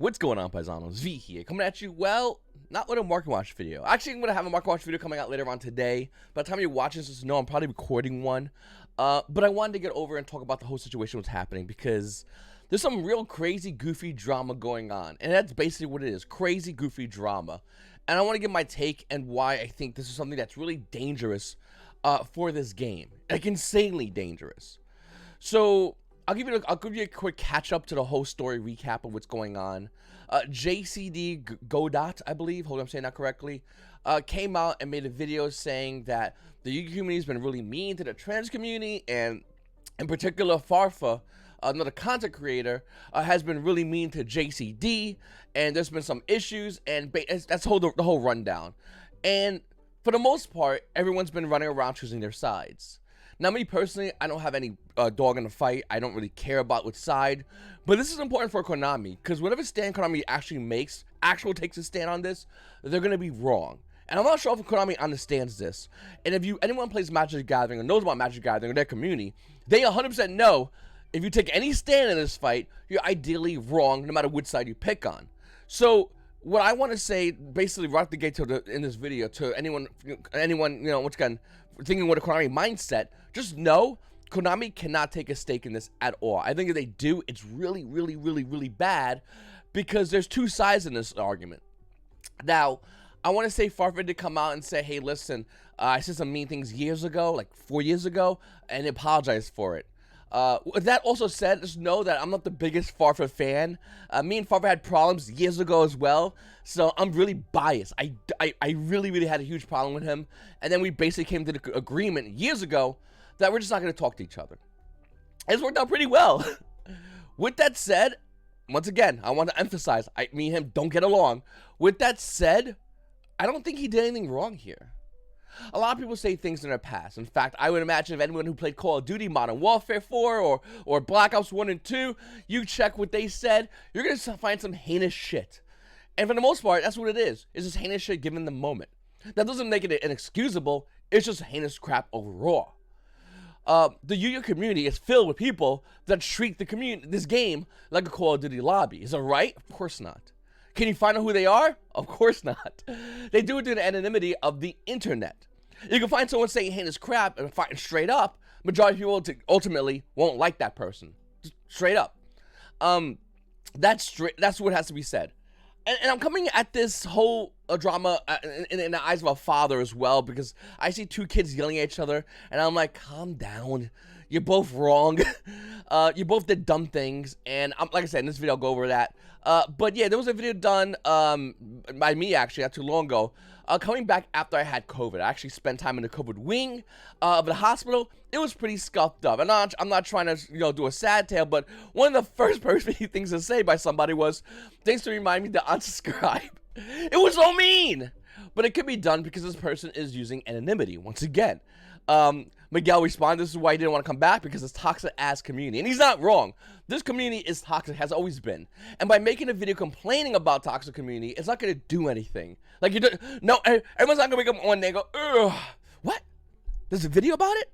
What's going on, Paisanos? V here, coming at you, well, not with a Market Watch video. Actually, I'm going to have a Market Watch video coming out later on today. By the time you're watching this, I'm probably recording one. But I wanted to get over and talk about the whole situation what's happening, because there's some real crazy, goofy drama going on. And that's basically what it is, crazy, goofy drama. And I want to give my take and why I think this is something that's really dangerous for this game. Like, insanely dangerous. So I'll give you a quick catch up to the whole story recap of what's going on. JCD Godot, I believe, hold on, I'm saying that correctly, came out and made a video saying that the YuGiOh community has been really mean to the trans community, and in particular Farfa, another content creator, has been really mean to JCD, and there's been some issues, and that's the whole rundown. And for the most part, everyone's been running around choosing their sides. Now, me personally, I don't have any dog in the fight. I don't really care about which side. But this is important for Konami, because whatever stand Konami actually takes a stand on this, they're going to be wrong. And I'm not sure if Konami understands this. And if anyone plays Magic the Gathering or knows about Magic the Gathering or their community, they 100% know if you take any stand in this fight, you're ideally wrong no matter which side you pick on. So what I want to say, basically right at the gate in this video, to anyone, once again, thinking with a Konami mindset, just know Konami cannot take a stake in this at all. I think if they do, it's really, really, really, really bad, because there's two sides in this argument. Now, I want to say Farfa did come out and say, hey, listen, I said some mean things years ago, like 4 years ago, and they apologized for it. With that also said, just know that I'm not the biggest Farfa fan. Me and Farfa had problems years ago as well, so I'm really biased. I really, really had a huge problem with him, and then we basically came to the agreement years ago that we're just not going to talk to each other. And it's worked out pretty well. With that said, once again, I want to emphasize, me and him don't get along. With that said, I don't think he did anything wrong here. A lot of people say things in their past. In fact, I would imagine if anyone who played Call of Duty, Modern Warfare 4, or Black Ops 1 and 2, you check what they said, you're going to find some heinous shit. And for the most part, that's what it is. It's just heinous shit given the moment. That doesn't make it inexcusable. It's just heinous crap overall. The YuGiOh community is filled with people that treat this game like a Call of Duty lobby. Is that right? Of course not. Can you find out who they are? Of course not. They do it through the anonymity of the internet. You can find someone saying heinous crap and fighting straight up. Majority of people ultimately won't like that person. Just straight up. That's what has to be said. And I'm coming at this whole drama in the eyes of a father as well, because I see two kids yelling at each other, and I'm like, calm down. You're both wrong. You both did dumb things, and like I said, in this video I'll go over that. But yeah, there was a video done by me actually not too long ago, coming back after I had COVID. I actually spent time in the COVID wing of the hospital. It was pretty scuffed up. And I'm not trying to do a sad tale, but one of the first things to say by somebody was, thanks to remind me to unsubscribe. It was so mean, but it could be done because this person is using anonymity once again. Miguel responded, this is why he didn't want to come back, because it's toxic ass community. And he's not wrong. This community is toxic, has always been. And by making a video complaining about toxic community, it's not going to do anything. Like, no, everyone's not going to wake up one day and go, ugh, what? There's a video about it?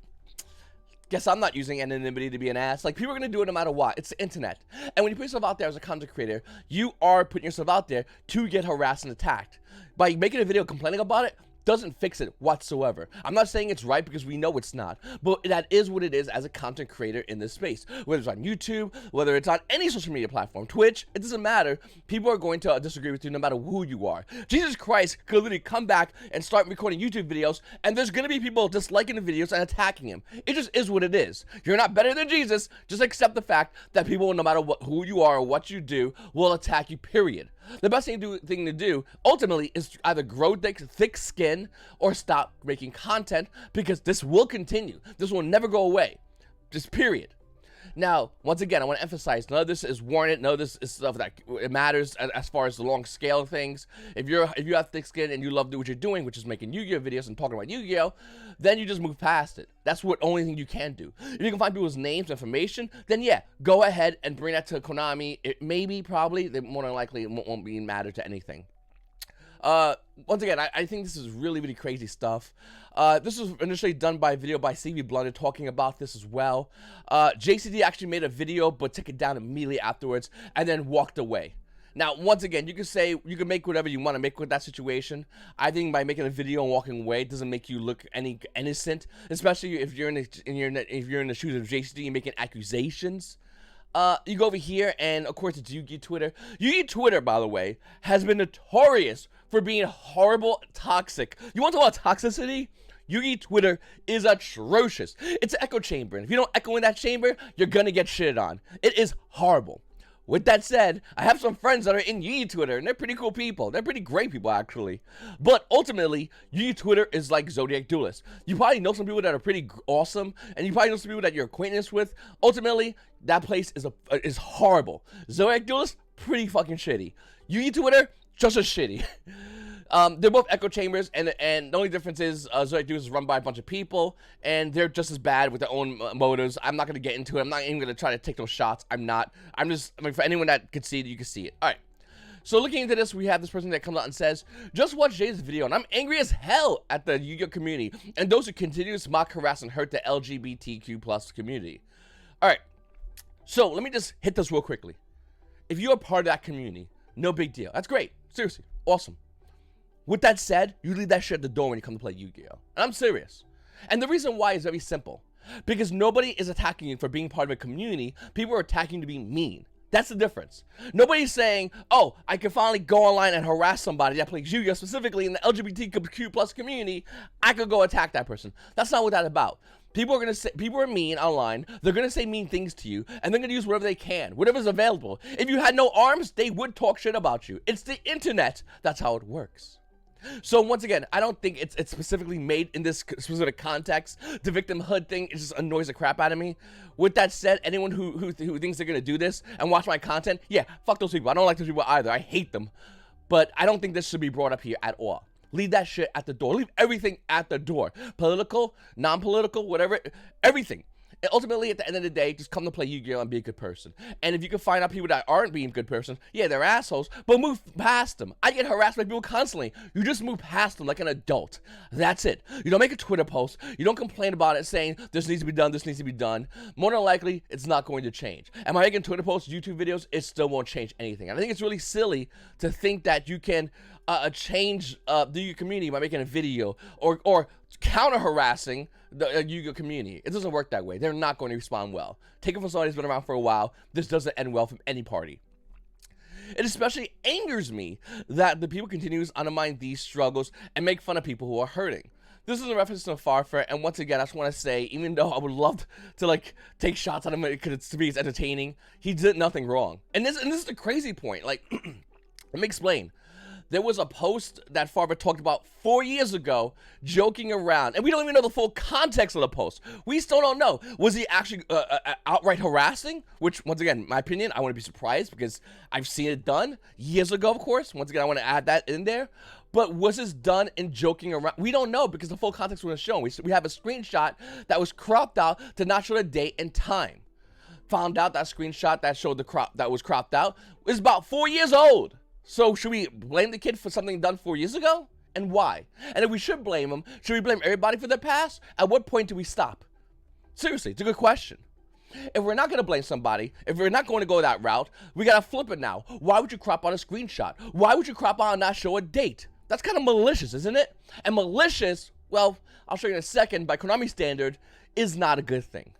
Guess I'm not using anonymity to be an ass. Like, people are going to do it no matter what. It's the internet. And when you put yourself out there as a content creator, you are putting yourself out there to get harassed and attacked. By making a video complaining about it, doesn't fix it whatsoever. I'm not saying it's right, because we know it's not, but that is what it is as a content creator in this space. Whether it's on YouTube, whether it's on any social media platform, Twitch, it doesn't matter. People are going to disagree with you no matter who you are. Jesus Christ could literally come back and start recording YouTube videos, and there's going to be people disliking the videos and attacking him. It just is what it is. You're not better than Jesus. Just accept the fact that people, no matter who you are or what you do, will attack you, period. The best thing to do ultimately is either grow thick skin or stop making content, because this will continue. This will never go away. Just period. Now, once again, I want to emphasize, none of this is warranted. None of this is stuff that it matters as far as the long scale of things. If you have thick skin and you love what you're doing, which is making Yu-Gi-Oh videos and talking about Yu-Gi-Oh, then you just move past it. That's what only thing you can do. If you can find people's names, information, then yeah, go ahead and bring that to Konami. It maybe, probably, they more than likely won't be matter to anything. Once again, I think this is really, really crazy stuff. This was initially done by a video by CV Blunder talking about this as well. JCD actually made a video but took it down immediately afterwards and then walked away. Now, once again, you can say, you can make whatever you want to make with that situation. I think by making a video and walking away, it doesn't make you look any innocent, especially if you're in the shoes of JCD and making accusations. You go over here, and of course, it's YuGiOh Twitter. YuGiOh Twitter, by the way, has been notorious for being horrible, toxic. You want to talk about toxicity? YuGiOh Twitter is atrocious. It's an echo chamber, and if you don't echo in that chamber, you're gonna get shitted on. It is horrible. With that said, I have some friends that are in YuGiOh Twitter, and they're pretty cool people. They're pretty great people, actually. But ultimately, YuGiOh Twitter is like Zodiac Duelist. You probably know some people that are pretty awesome, and you probably know some people that you're acquainted with. Ultimately, that place is horrible. Zodiac Duelist, pretty fucking shitty. YuGiOh Twitter, just as shitty. They're both echo chambers, and the only difference is Zodiac Duelist is run by a bunch of people, and they're just as bad with their own motives. I'm not going to get into it. I'm not even going to try to take those shots. I'm just, I mean, for anyone that could see it, you can see it. All right. So looking into this, we have this person that comes out and says, just watch Jay's video, and I'm angry as hell at the YuGiOh community, and those who continue to mock, harass, and hurt the LGBTQ plus community. All right. So let me just hit this real quickly. If you're a part of that community, no big deal. That's great. Seriously. Awesome. With that said, you leave that shit at the door when you come to play YuGiOh. And I'm serious. And the reason why is very simple. Because nobody is attacking you for being part of a community. People are attacking you to be mean. That's the difference. Nobody's saying, oh, I can finally go online and harass somebody that plays YuGiOh, specifically in the LGBTQ plus community. I could go attack that person. That's not what that's about. People are mean online. They're gonna say mean things to you, and they're gonna use whatever they can, whatever's available. If you had no arms, they would talk shit about you. It's the internet. That's how it works. So once again, I don't think it's specifically made in this specific context. The victimhood thing, it just annoys the crap out of me. With that said, anyone who thinks they're gonna do this and watch my content, yeah, fuck those people. I don't like those people either. I hate them. But I don't think this should be brought up here at all. Leave that shit at the door. Leave everything at the door. Political, non-political, whatever, everything. And ultimately, at the end of the day, just come to play YuGiOh and be a good person. And if you can find out people that aren't being good person, yeah, they're assholes, but move past them. I get harassed by people constantly. You just move past them like an adult. That's it. You don't make a Twitter post. You don't complain about it saying, this needs to be done, this needs to be done. More than likely, it's not going to change. Am I making Twitter posts, YouTube videos? It still won't change anything. And I think it's really silly to think that you can change the community by making a video or counter-harassing the YuGiOh community. It doesn't work that way. They're not going to respond well. Take it from somebody who's been around for a while. This doesn't end well from any party. It especially angers me that the people continue to undermine these struggles and make fun of people who are hurting. This is a reference to Farfar, and once again, I just want to say, even though I would love to like take shots at him because it's entertaining, he did nothing wrong. And this is the crazy point. Like, let me explain. There was a post that Farber talked about 4 years ago, joking around, and we don't even know the full context of the post. We still don't know. Was he actually outright harassing? Which, once again, in my opinion, I wouldn't be surprised because I've seen it done years ago, of course. Once again, I want to add that in there. But was this done in joking around? We don't know because the full context wasn't shown. We have a screenshot that was cropped out to not show the date and time. Found out that screenshot that showed that was cropped out is about 4 years old. So should we blame the kid for something done 4 years ago? And why? And if we should blame him, should we blame everybody for their past? At what point do we stop? Seriously, it's a good question. If we're not going to blame somebody, if we're not going to go that route, we got to flip it now. Why would you crop out a screenshot? Why would you crop out and not show a date? That's kind of malicious, isn't it? And malicious, well, I'll show you in a second, by Konami standard, is not a good thing.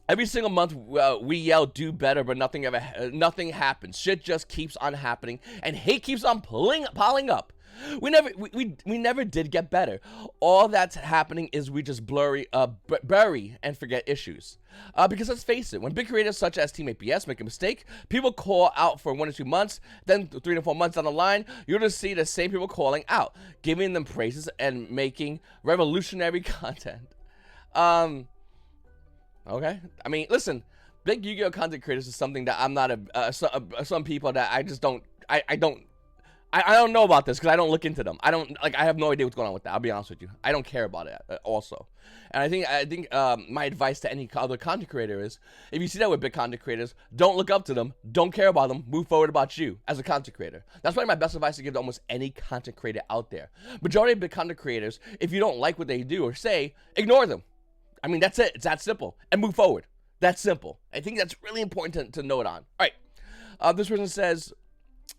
Every single month, we yell, do better, but nothing happens. Shit just keeps on happening, and hate keeps on piling up. We never did get better. All that's happening is we just bury and forget issues. Because let's face it, when big creators such as Teammate BS make a mistake, people call out for 1 or 2 months, then 3 to 4 months down the line, you're going to see the same people calling out, giving them praises and making revolutionary content. Okay, I mean, listen, big YuGiOh content creators is something that I'm not some people that I just don't, I don't know about this because I don't look into them. I have no idea what's going on with that. I'll be honest with you. I don't care about it also. And I think my advice to any other content creator is, if you see that with big content creators, don't look up to them, don't care about them, move forward about you as a content creator. That's probably my best advice to give to almost any content creator out there. Majority of big content creators, if you don't like what they do or say, ignore them. I mean, that's it. It's that simple. And move forward. That's simple. I think that's really important to note on. All right. This person says,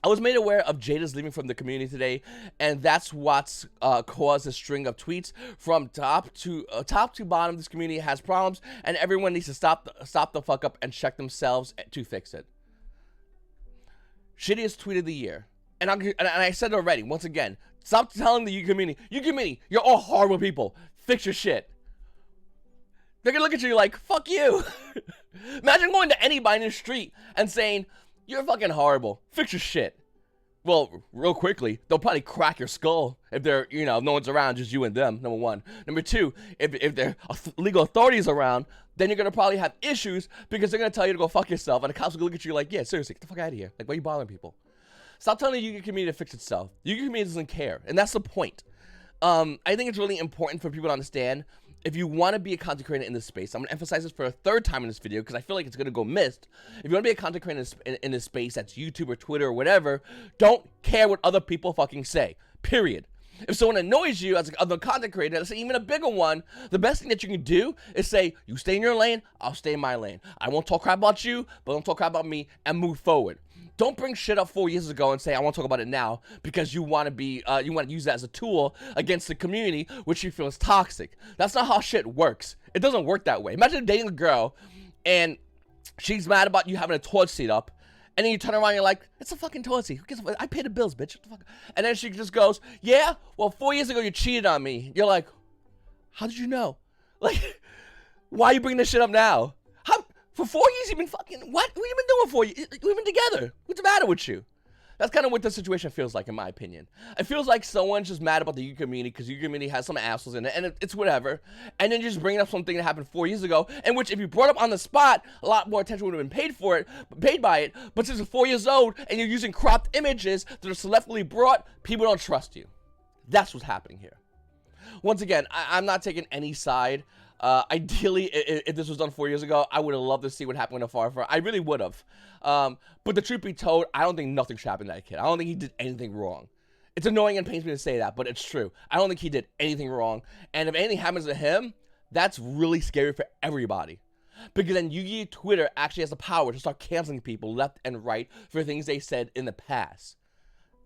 I was made aware of Jada's leaving from the community today, and that's what's caused a string of tweets from top to bottom. This community has problems, and everyone needs to stop the fuck up and check themselves to fix it. Shittiest tweet of the year, and I said it already. Once again, stop telling the YuGiOh community, you're all horrible people. Fix your shit. They're gonna look at you like, fuck you. Imagine going to anybody in the street and saying, you're fucking horrible. Fix your shit. Well, real quickly, they'll probably crack your skull if they're, no one's around, just you and them, number one. Number two, if there are legal authorities around, then you're going to probably have issues because they're going to tell you to go fuck yourself, and the cops will look at you like, yeah, seriously, get the fuck out of here. Like, why are you bothering people? Stop telling the YuGiOh community to fix itself. The YuGiOh community doesn't care, and that's the point. I think it's really important for people to understand, if you want to be a content creator in this space, I'm going to emphasize this for a third time in this video because I feel like it's going to go missed. If you want to be a content creator in this space, that's YouTube or Twitter or whatever, don't care what other people fucking say, period. If someone annoys you as a content creator, let's say even a bigger one, the best thing that you can do is say, you stay in your lane, I'll stay in my lane. I won't talk crap about you, but don't talk crap about me, and move forward. Don't bring shit up 4 years ago and say, I want to talk about it now because you want to use that as a tool against the community, which you feel is toxic. That's not how shit works. It doesn't work that way. Imagine dating a girl and she's mad about you having a toilet seat up, and then you turn around and you're like, it's a fucking toilet seat. Who gives a fuck? I pay the bills, bitch. What the fuck? And then she just goes, yeah, well, 4 years ago you cheated on me. You're like, how did you know? Like, why are you bringing this shit up now? For 4 years you've been fucking, what? What have you been doing for you? We've been together. What's the matter with you? That's kind of what the situation feels like, in my opinion. It feels like someone's just mad about the YuGiOh community because the YuGiOh community has some assholes in it, and it's whatever. And then you're just bringing up something that happened 4 years ago, in which if you brought up on the spot, a lot more attention would have been paid by it. But since it's 4 years old and you're using cropped images that are selectively brought, people don't trust you. That's what's happening here. Once again, I'm not taking any side. Ideally, if this was done 4 years ago, I would have loved to see what happened with Farfar. I really would have. But the truth be told, I don't think nothing should happen to that kid. I don't think he did anything wrong. It's annoying and pains me to say that, but it's true. I don't think he did anything wrong. And if anything happens to him, that's really scary for everybody. Because then YuGiOh Twitter actually has the power to start canceling people left and right for things they said in the past.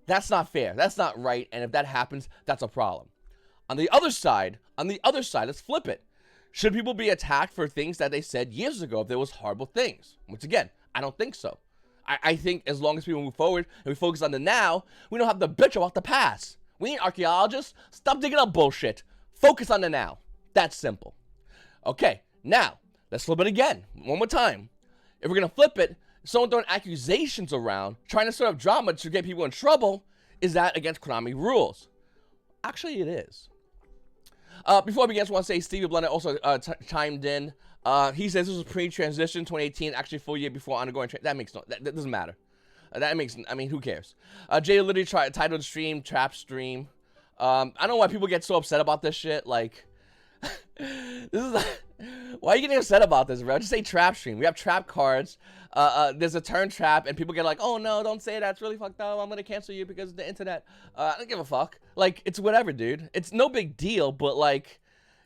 That's not fair. That's not right. And if that happens, that's a problem. On the other side, let's flip it. Should people be attacked for things that they said years ago if there was horrible things? Once again, I don't think so. I think as long as people move forward and we focus on the now, we don't have to bitch about the past. We ain't archaeologists. Stop digging up bullshit. Focus on the now. That's simple. Okay, now, let's flip it again. One more time. If we're going to flip it, someone throwing accusations around, trying to stir up drama to get people in trouble, is that against Konami rules? Actually, it is. Before I begin, I just want to say Stevie Blunder also chimed in. He says this was pre-transition 2018, actually full year before undergoing that makes no, that doesn't matter. I mean, who cares? Jay literally titled the stream Trap Stream. I don't know why people get so upset about this shit. Like, this is like, why are you getting upset about this, bro? Just say Trap Stream. We have trap cards. There's a turn trap, and people get like, oh no, don't say that. It's really fucked up. I'm gonna cancel you because of the internet. I don't give a fuck. Like, it's whatever, dude. It's no big deal, but like,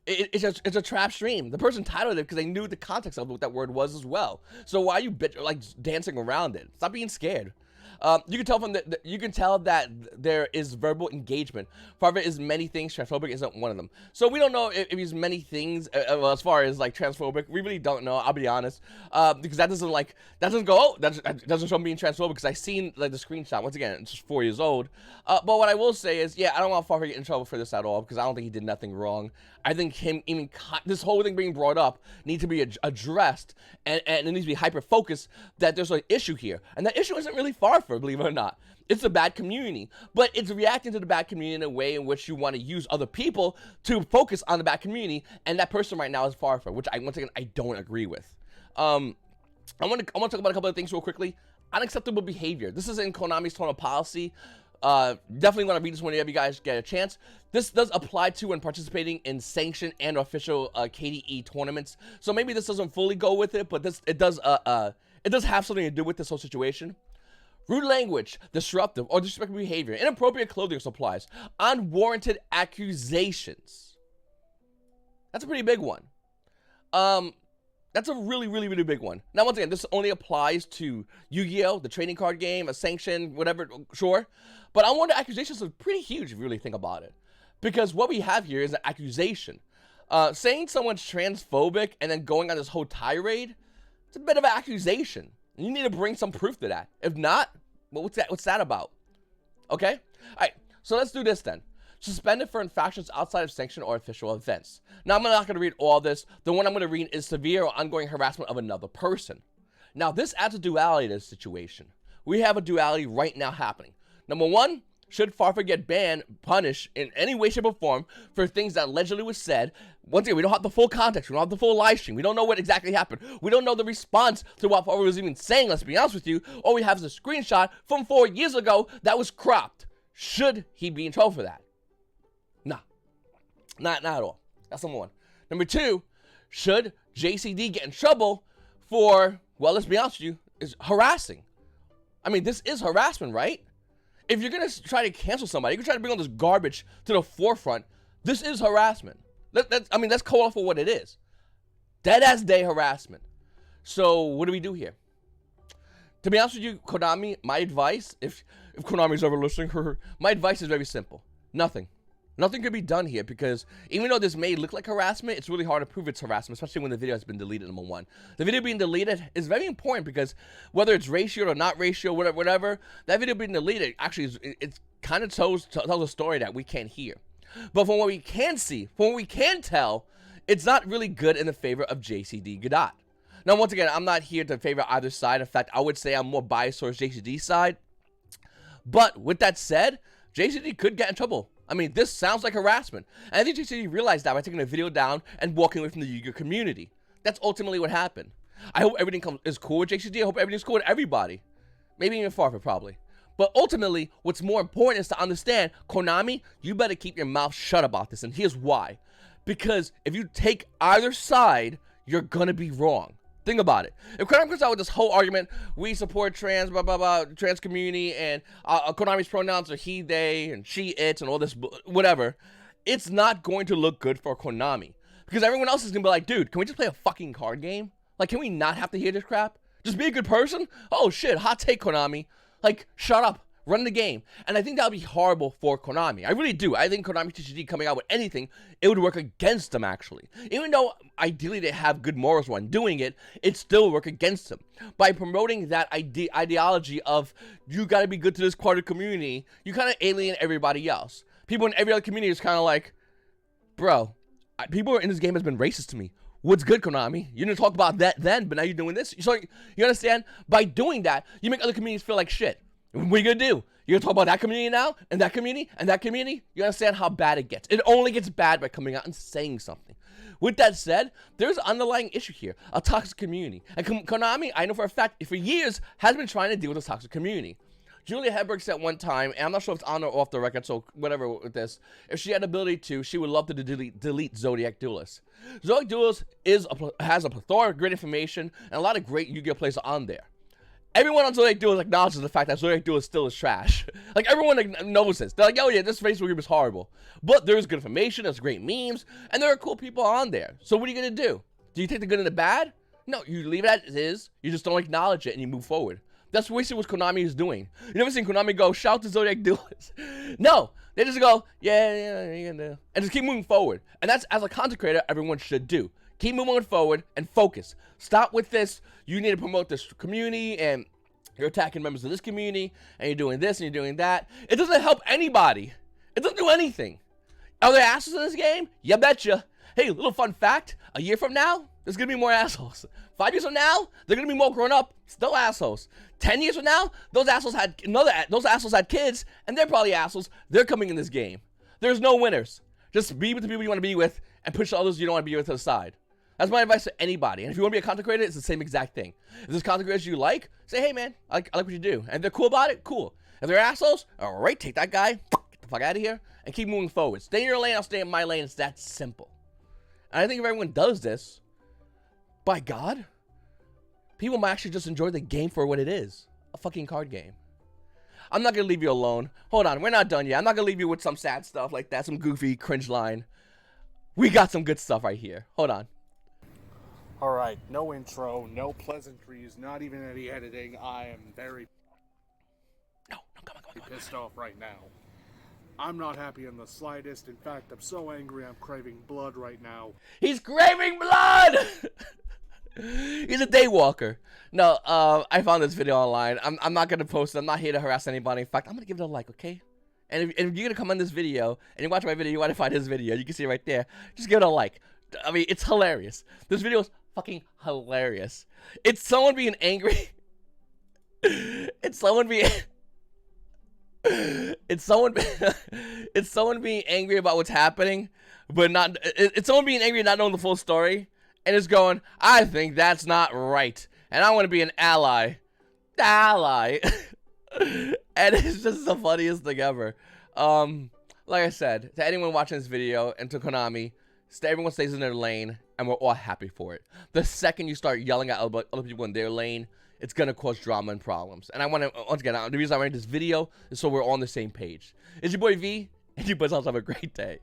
it's a trap stream. The person titled it because they knew the context of what that word was as well. So why are you like dancing around it? Stop being scared. You can tell from you can tell that there is verbal engagement. Farva is many things. Transphobic isn't one of them. So we don't know if he's many things as far as like transphobic. We really don't know. I'll be honest, because that doesn't go. Oh, that doesn't show him being transphobic because I seen like the screenshot. Once again, it's just 4 years old. But what I will say is, yeah, I don't want Farva to get in trouble for this at all because I don't think he did nothing wrong. I think this whole thing being brought up needs to be addressed, and it needs to be hyper focused that there's an issue here, and that issue isn't really far from, believe it or not. It's a bad community, but it's reacting to the bad community in a way in which you want to use other people to focus on the bad community, and that person right now is far from, which once again I don't agree with. I want to talk about a couple of things real quickly. Unacceptable behavior. This is in Konami's tone of policy. Definitely want to read this whenever you guys get a chance. This does apply to when participating in sanctioned and official KDE tournaments. So maybe this doesn't fully go with it, but it does have something to do with this whole situation. Rude language, disruptive or disrespectful behavior, inappropriate clothing or supplies, unwarranted accusations. That's a pretty big one. That's a really, really, really big one. Now, once again, this only applies to Yu-Gi-Oh, the trading card game, a sanction, whatever, sure. But I want the accusations are pretty huge if you really think about it. Because what we have here is an accusation. Saying someone's transphobic and then going on this whole tirade, it's a bit of an accusation. You need to bring some proof to that. If not, well, what's that about? Okay? All right, so let's do this then. Suspended for infractions outside of sanctioned or official events. Now, I'm not going to read all this. The one I'm going to read is severe or ongoing harassment of another person. Now, this adds a duality to the situation. We have a duality right now happening. Number one, should Farfar get banned, punished in any way, shape, or form for things that allegedly was said? Once again, we don't have the full context. We don't have the full live stream. We don't know what exactly happened. We don't know the response to what Farfar was even saying, let's be honest with you. All we have is a screenshot from 4 years ago that was cropped. Should he be in trouble for that? Nah. Not at all. That's number one. Number two, should JCD get in trouble for, well, let's be honest with you, is harassing? I mean, this is harassment, right? If you're going to try to cancel somebody, you're trying to bring all this garbage to the forefront, this is harassment. Let's call it for what it is. Dead-ass day harassment. So, what do we do here? To be honest with you, Konami, my advice, if Konami's ever listening, my advice is very simple. Nothing. Nothing could be done here because even though this may look like harassment, it's really hard to prove it's harassment, especially when the video has been deleted, number one. The video being deleted is very important because whether it's ratioed or not ratioed, whatever, that video being deleted actually it kind of tells a story that we can't hear. But from what we can see, from what we can tell, it's not really good in the favor of JCD Godot. Now, once again, I'm not here to favor either side. In fact, I would say I'm more biased towards JCD's side. But with that said, JCD could get in trouble. I mean, this sounds like harassment. And I think JCD realized that by taking the video down and walking away from the Yu-Gi-Oh community. That's ultimately what happened. I hope everything is cool with JCD. I hope everything's cool with everybody. Maybe even Farfar, probably. But ultimately, what's more important is to understand, Konami, you better keep your mouth shut about this. And here's why. Because if you take either side, you're going to be wrong. Think about it. If Konami comes out with this whole argument, we support trans, blah, blah, blah, trans community, and Konami's pronouns are he, they, and she, it's, and all this, whatever, it's not going to look good for Konami. Because everyone else is going to be like, dude, can we just play a fucking card game? Like, can we not have to hear this crap? Just be a good person? Oh, shit, hot take, Konami. Like, shut up. Run the game. And I think that would be horrible for Konami. I really do. I think Konami TCG coming out with anything, it would work against them, actually. Even though, ideally, they have good morals when doing it, it still work against them. By promoting that ideology of, you gotta be good to this part of the community, you kind of alienate everybody else. People in every other community is kind of like, bro, people in this game has been racist to me. What's good, Konami? You didn't talk about that then, but now you're doing this? So, you understand? By doing that, you make other communities feel like shit. What are you going to do? You're going to talk about that community now, and that community, and that community? You understand how bad it gets. It only gets bad by coming out and saying something. With that said, there's an underlying issue here, a toxic community. And Konami, I know for a fact, for years, has been trying to deal with this toxic community. Julia Hedberg said one time, and I'm not sure if it's on or off the record, so whatever with this, if she had the ability to, she would love to delete Zodiac Duelist. Zodiac Duelist has a plethora of great information, and a lot of great Yu-Gi-Oh! Players on there. Everyone on Zodiac Duelist acknowledges the fact that Zodiac Duelist still is trash. Like, everyone knows this. They're like, oh yeah, this Facebook group is horrible. But there's good information, there's great memes, and there are cool people on there. So what are you going to do? Do you take the good and the bad? No, you leave it as it is, you just don't acknowledge it, and you move forward. That's basically what Konami is doing. You never seen Konami go, shout to Zodiac Duelist. No, they just go, yeah, and just keep moving forward. And that's, as a content creator, everyone should do. Keep moving forward and focus. Stop with this, you need to promote this community, and you're attacking members of this community, and you're doing this, and you're doing that. It doesn't help anybody. It doesn't do anything. Are there assholes in this game? You betcha. Hey, little fun fact, a year from now, there's going to be more assholes. 5 years from now, they're going to be more grown up, still assholes. 10 years from now, those assholes had kids, and they're probably assholes. They're coming in this game. There's no winners. Just be with the people you want to be with, and push others you don't want to be with to the side. That's my advice to anybody. And if you want to be a content creator, it's the same exact thing. If there's content creators you like, say, hey man, I like what you do. And if they're cool about it, cool. If they're assholes, all right, take that guy, get the fuck out of here, and keep moving forward. Stay in your lane, I'll stay in my lane. It's that simple. And I think if everyone does this, by God, people might actually just enjoy the game for what it is. A fucking card game. I'm not going to leave you alone. Hold on, we're not done yet. I'm not going to leave you with some sad stuff like that, some goofy cringe line. We got some good stuff right here. Hold on. Alright, no intro, no pleasantries, not even any editing. I am very No, come on. pissed off right now. I'm not happy in the slightest. In fact, I'm so angry I'm craving blood right now. He's craving blood! He's a daywalker. No, I found this video online. I'm not gonna post it. I'm not here to harass anybody. In fact, I'm gonna give it a like, okay? And if you're gonna come on this video and you watch my video, you want to find this video, you can see it right there. Just give it a like. I mean, it's hilarious. This video is fucking hilarious. It's someone being angry. It's someone being. It's someone. It's someone being angry about what's happening, but not. It's someone being angry and not knowing the full story, and is going, "I think that's not right, and I want to be an ally." Ally. And it's just the funniest thing ever. Like I said, to anyone watching this video and to Konami, everyone stays in their lane, and we're all happy for it. The second you start yelling at other people in their lane, it's gonna cause drama and problems. And I want to, once again, the reason I made this video is so we're all on the same page. It's your boy V, and you boys all have a great day.